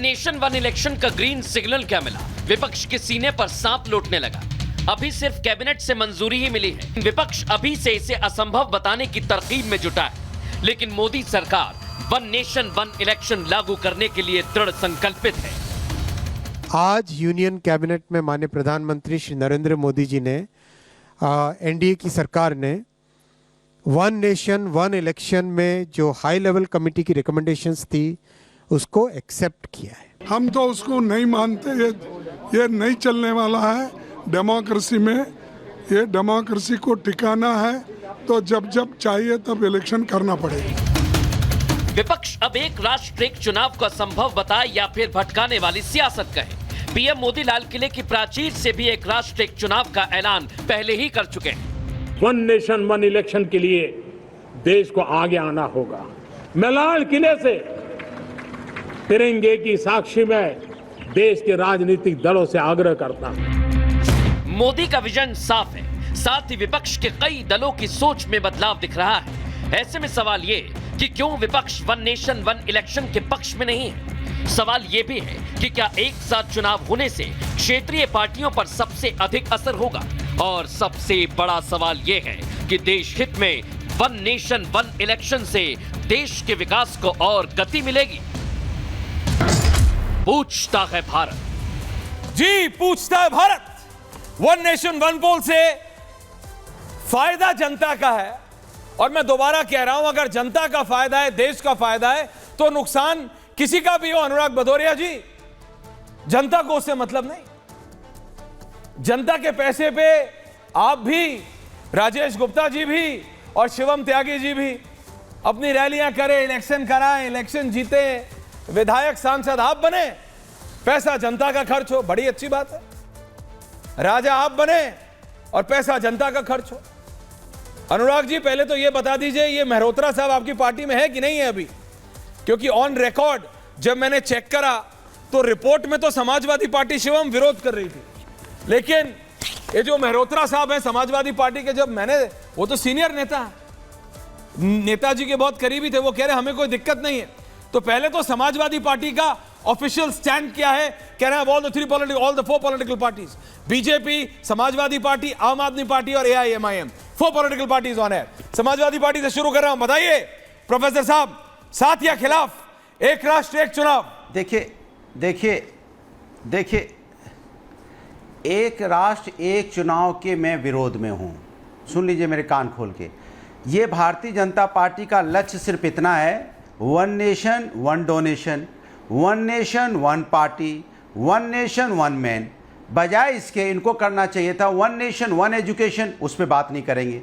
Nation one election का green signal क्या मिला? विपक्ष के सीने पर सांप लौटने लगा। अभी सिर्फ कैबिनेट से मंजूरी ही मिली है। विपक्ष अभी से इसे असंभव बताने की तरकीब में जुटा है, लेकिन मोदी सरकार वन नेशन वन इलेक्शन लागू करने के लिए दृढ़ संकल्पित है। आज यूनियन कैबिनेट में माननीय प्रधानमंत्री श्री नरेंद्र मोदी जी ने एनडीए की सरकार ने वन नेशन वन इलेक्शन में जो हाई लेवल कमेटी की रिकमेंडेशंस थी उसको एक्सेप्ट किया है। हम तो उसको नहीं मानते, ये नहीं चलने वाला है डेमोक्रेसी में। ये डेमोक्रेसी को टिकाना है तो जब जब चाहिए तब इलेक्शन करना पड़ेगा। विपक्ष अब एक राष्ट्र एक चुनाव को असंभव बताए या फिर भटकाने वाली सियासत कहे। पीएम मोदी लाल किले की प्राचीर से भी एक राष्ट्र एक चुनाव का ऐलान पहले ही कर चुके हैं। वन नेशन वन इलेक्शन के लिए देश को आगे आना होगा। मैं लाल किले से तिरंगे की साक्षी में देश के राजनीतिक दलों से आग्रह करता हूं। मोदी का विजन साफ है, साथ ही विपक्ष के कई दलों की सोच में बदलाव दिख रहा है। ऐसे में सवाल ये कि क्यों विपक्ष वन नेशन वन इलेक्शन के पक्ष में नहीं है? सवाल ये भी है कि क्या एक साथ चुनाव होने से क्षेत्रीय पार्टियों पर सबसे अधिक असर होगा? और सबसे बड़ा सवाल ये है कि देश हित में वन नेशन वन इलेक्शन से देश के विकास को और गति मिलेगी? पूछता है भारत। जी पूछता है भारत। वन नेशन वन पोल से फायदा जनता का है, और मैं दोबारा कह रहा हूं, अगर जनता का फायदा है, देश का फायदा है, तो नुकसान किसी का भी हो। अनुराग भदौरिया जी, जनता को उससे मतलब नहीं। जनता के पैसे पे आप भी, राजेश गुप्ता जी भी और शिवम त्यागी जी भी अपनी रैलियां करें, इलेक्शन कराएं, इलेक्शन जीते, विधायक सांसद आप बने, पैसा जनता का खर्च हो, बड़ी अच्छी बात है। राजा आप बने और पैसा जनता का खर्च हो। अनुराग जी, पहले तो यह बता दीजिए, ये मेहरोत्रा साहब आपकी पार्टी में है कि नहीं है अभी? क्योंकि ऑन रिकॉर्ड जब मैंने चेक करा तो रिपोर्ट में तो समाजवादी पार्टी शिवम विरोध कर रही थी, लेकिन ये जो मेहरोत्रा साहब हैं समाजवादी पार्टी के, जब मैंने, वो तो सीनियर नेता है, नेताजी के बहुत करीबी थे, वो कह रहे हमें कोई दिक्कत नहीं है। तो पहले तो समाजवादी पार्टी का ऑफिशियल स्टैंड क्या है? कह रहे हैं all the four political parties, BJP, Samajwadi party, आम आदमी पार्टी और एआईएमआईएम, 4 पॉलिटिकल पार्टीज ऑन है। समाजवादी पार्टी से शुरू कर रहा हूं, बताइए प्रोफेसर साहब, साथ या खिलाफ एक राष्ट्र एक चुनाव? देखिए, एक राष्ट्र एक चुनाव के मैं विरोध में हूं। सुन लीजिए मेरे कान खोल के। ये भारतीय जनता पार्टी का लक्ष्य सिर्फ इतना है, one nation one donation, one nation one party, one nation one man. बजाय इसके इनको करना चाहिए था वन नेशन वन एजुकेशन, उस पर बात नहीं करेंगे।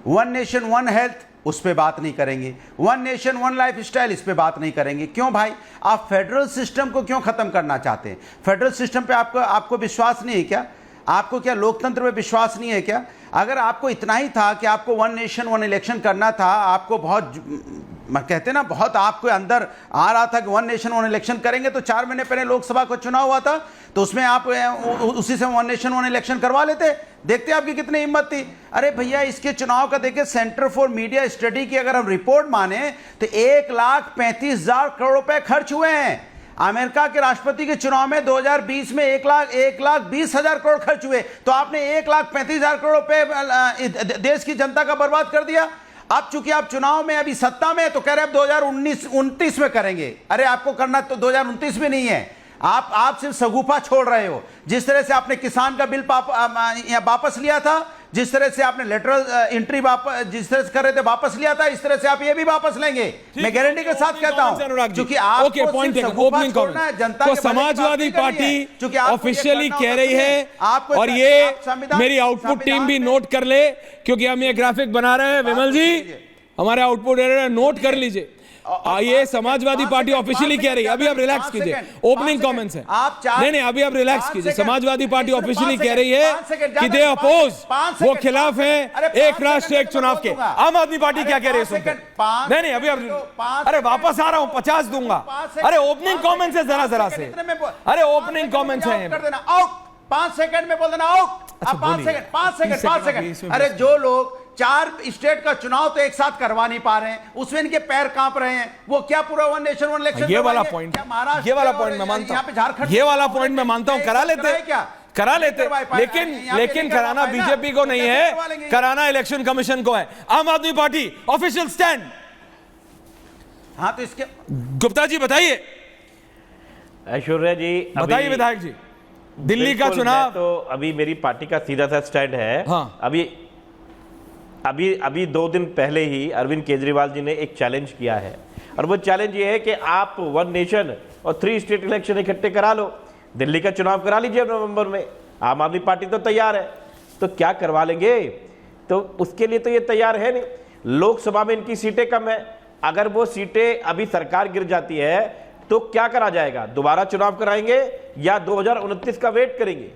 वन नेशन वन हेल्थ, उस पर बात नहीं करेंगे। One nation one life style, इस पर बात नहीं करेंगे। क्यों भाई? आप फेडरल सिस्टम को क्यों खत्म करना चाहते हैं? फेडरल सिस्टम पे आपको विश्वास नहीं है क्या? आपको क्या लोकतंत्र में विश्वास नहीं है क्या? अगर आपको इतना ही था कि आपको वन नेशन वन इलेक्शन करना था, आपको बहुत, कहते ना, बहुत आपको अंदर आ रहा था कि वन नेशन वन इलेक्शन करेंगे, तो 4 महीने पहले लोकसभा का चुनाव हुआ था, तो उसमें आप उसी से वन नेशन वन इलेक्शन करवा लेते। देखते आपकी कितनी हिम्मत थी। अरे भैया, इसके चुनाव का देखिए, सेंटर फॉर मीडिया स्टडी की अगर हम रिपोर्ट माने तो 1,35,000 करोड़ रुपए खर्च हुए हैं। अमेरिका के राष्ट्रपति के चुनाव में 2020 में 1,20,000 करोड़ खर्च हुए, तो आपने 1,35,000 करोड़ रुपए देश की जनता का बर्बाद कर दिया। अब चूंकि आप चुनाव में अभी सत्ता में, तो कह रहे अब 2029 में करेंगे। अरे आपको करना तो 2029 में नहीं है, आप सिर्फ सगुफा छोड़ रहे हो। जिस तरह से आपने किसान का बिल वापस लिया था, जिस तरह से आपने लेटरल एंट्री जिस तरह से कर रहे थे वापस लिया था, इस तरह से आप ये भी वापस लेंगे। मैं गारंटी के साथ कहता हूं, क्योंकि जनता, तो समाजवादी पार्टी ऑफिशियली कह रही है, और ये मेरी आउटपुट टीम भी नोट कर ले, क्योंकि हम ये ग्राफिक बना रहे हैं। विमल जी, हमारे आउटपुट नोट कर लीजिए। ये समाजवादी पार्टी ऑफिशियली कह रही है। अभी आप रिलैक्स कीजिए, ओपनिंग कमेंट्स हैं। नहीं, अभी आप रिलैक्स कीजिए। समाजवादी पार्टी ऑफिशियली कह रही है कि दे अपोज, वो खिलाफ है एक राष्ट्र एक चुनाव के। आम आदमी पार्टी क्या कह रही है सुनते? नहीं, अभी आप, अरे वापस आ रहा हूं, 50 दूंगा। अरे ओपनिंग कमेंट्स है, जरा से, अरे ओपनिंग कमेंट्स है। 5 सेकंड में बोल देना आउट। 5 सेकंड। अरे जो लोग 4 स्टेट का चुनाव तो एक साथ करवा नहीं पा रहे हैं, उसमें इनके पैर कांप रहे हैं। वो क्या पूरा वन नेशन वन इलेक्शन, ये वाला पॉइंट, ये वाला पॉइंट मैं मानता हूं, ये वाला पॉइंट मैं मानता हूं, करा लेते क्या करा लेते, लेकिन कराना बीजेपी को नहीं है, कराना इलेक्शन कमीशन को है। आम आदमी पार्टी ऑफिशियल स्टैंड। हाँ तो इसके गुप्ता जी बताइए, ऐश्वर्या जी बताइए विधायक जी, दिल्ली का बिल्कुल, चुनाव मैं तो अभी मेरी पार्टी का सीधा सा स्टैंड है। हाँ। अभी 2 दिन पहले ही अरविंद केजरीवाल जी ने एक चैलेंज किया है, और वो चैलेंज ये है कि आप 1 नेशन और 3 स्टेट इलेक्शन इकट्ठे करा लो, दिल्ली का चुनाव करा लीजिए नवंबर में। आम आदमी पार्टी तो तैयार है, तो क्या करवा लेंगे? तो उसके लिए तो ये तैयार है नहीं। लोकसभा में इनकी सीटें कम है, अगर वो सीटें अभी सरकार गिर जाती है तो क्या करा जाएगा? दोबारा चुनाव कराएंगे या 2029 का वेट करेंगे?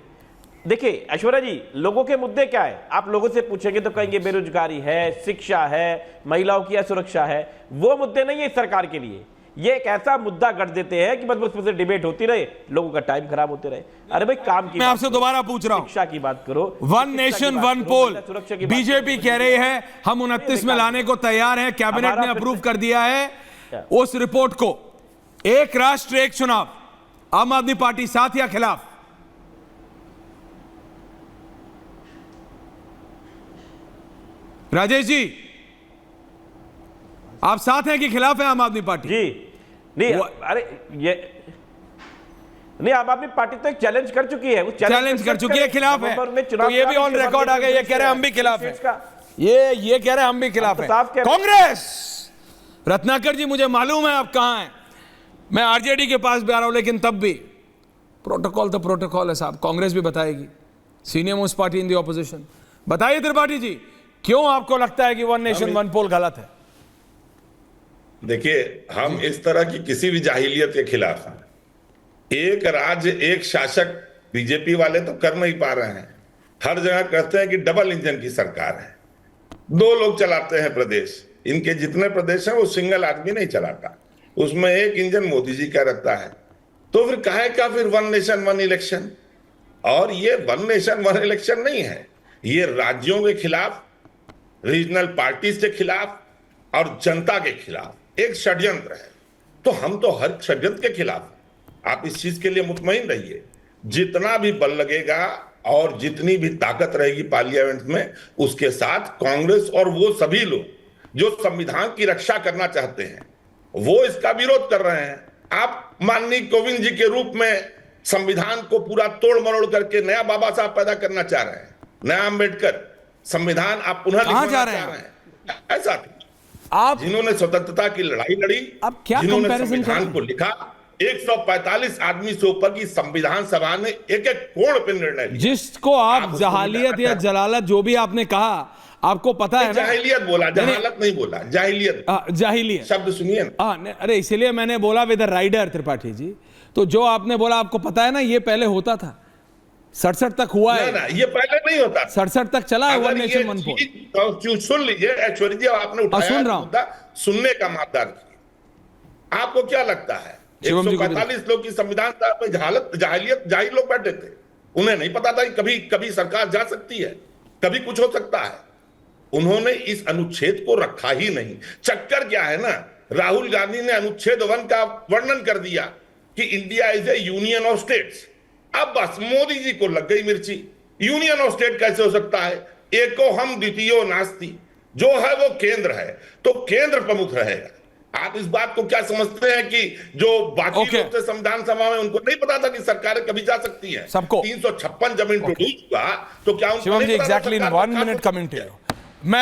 देखिए ऐश्वर्या जी, लोगों के मुद्दे क्या है? आप लोगों से पूछेंगे तो कहेंगे बेरोजगारी है, शिक्षा है, महिलाओं की असुरक्षा है। वो मुद्दे नहीं है इस सरकार के लिए। ये एक ऐसा मुद्दा गढ़ देते हैं कि बस उस पर डिबेट होती रहे, लोगों का टाइम खराब होते रहे। अरे भाई काम की, मैं आपसे दोबारा पूछ रहा हूं, शिक्षा की बात करो, 1 नेशन 1 पोल बीजेपी कह रही है हम 29 में लाने को तैयार हैं, कैबिनेट ने अप्रूव कर दिया है उस रिपोर्ट को। एक राष्ट्र एक चुनाव, आम आदमी पार्टी साथ या खिलाफ? राजेश जी, आप साथ हैं कि खिलाफ हैं आम आदमी पार्टी? जी नहीं, अरे ये नहीं, आम आदमी पार्टी तो एक चैलेंज कर चुकी है, चैलेंज कर चुकी है, खिलाफ है, तो ये भी ऑन रिकॉर्ड आ गया, ये कह रहे हैं हम भी खिलाफ हैं, ये कह रहे हैं हम भी खिलाफ हैं। कांग्रेस, रत्नाकर जी मुझे मालूम है आप कहां हैं, मैं आरजेडी के पास भी आ रहा हूं, लेकिन तब भी प्रोटोकॉल तो प्रोटोकॉल है साहब, कांग्रेस भी बताएगी, सीनियर मोस्ट पार्टी इन दी ऑपोजिशन। बताइए त्रिपाठी जी, क्यों आपको लगता है कि 1 नेशन 1 पोल गलत है? देखिए, हम इस तरह की किसी भी जाहिलियत के खिलाफ हैं। एक राज्य एक शासक बीजेपी वाले तो कर नहीं पा रहे हैं, हर जगह कहते हैं कि डबल इंजन की सरकार है, 2 लोग चलाते हैं प्रदेश। इनके जितने प्रदेश हैं वो सिंगल आदमी नहीं चलाता, उसमें एक इंजन मोदी जी का रहता है। तो फिर काहे का फिर 1 नेशन 1 इलेक्शन? और ये 1 नेशन 1 इलेक्शन नहीं है, ये राज्यों के खिलाफ, रीजनल पार्टीज के खिलाफ और जनता के खिलाफ एक षड्यंत्र है। तो हम तो हर षड्यंत्र के खिलाफ हैं। आप इस चीज के लिए मुतमईन रहिए, जितना भी बल लगेगा और जितनी भी ताकत रहेगी पार्लियामेंट में, उसके साथ कांग्रेस और वो सभी लोग जो संविधान की रक्षा करना चाहते हैं वो इसका विरोध कर रहे हैं। आप माननीय कोविंद जी के रूप में संविधान को पूरा तोड़ मरोड़ करके नया बाबा साहब पैदा करना चाह रहे हैं, नया अम्बेडकर संविधान आप पुनः लिखवाना चाह रहे हैं। ऐसा आप जिन्होंने स्वतंत्रता की लड़ाई लड़ी, जिन्होंने संविधान को लिखा, 145 आदमी से ऊपर की संविधान सभा ने एक एक कोण पर निर्णय लिया। जिसको आप जहालियत या जलालत जो भी आपने कहा, आपको पता है ना? जाहिलियत बोला, जहालत नहीं बोला, जाहिलियत। जाहिलियत शब्द सुनिए ना। अरे इसलिए मैंने बोला विद राइडर त्रिपाठी जी, तो जो आपने बोला आपको पता है ना, ये पहले होता था, 67 तक हुआ है ना, ये पहले नहीं होता, 67 तक चला है 1 नेशन 1 पोल। सुन लीजिए ऐश्वर्या जी, आपने उठाया सुन रहा मुद्दा, सुनने का मामला रखिए। आपको क्या लगता है 145 लोग की संविधान सभा में जाहिल लोग बैठे थे, उन्हें नहीं पता था कि कभी सरकार जा सकती है, कभी कुछ हो सकता है? उन्होंने इस अनुच्छेद को रखा ही नहीं। चक्कर क्या है ना, राहुल गांधी ने अनुच्छेद 1 का वर्णन कर दिया कि India is A union of states. अब बस मोदी जी को लग गई मिर्ची, यूनियन ऑफ स्टेट कैसे हो सकता है? एको हम द्वितीयो नास्ति, जो है वो केंद्र है, तो केंद्र प्रमुख रहेगा। आप इस बात को क्या समझते हैं कि जो बाकी लोग थे संविधान सभा में, उनको नहीं पता था कि सरकारें कभी जा सकती हैं? सबको 356 जब इंट्रोड्यूस हुआ तो क्या शिवम जी एग्जैक्टली 1 मिनट कमेंट है। मैं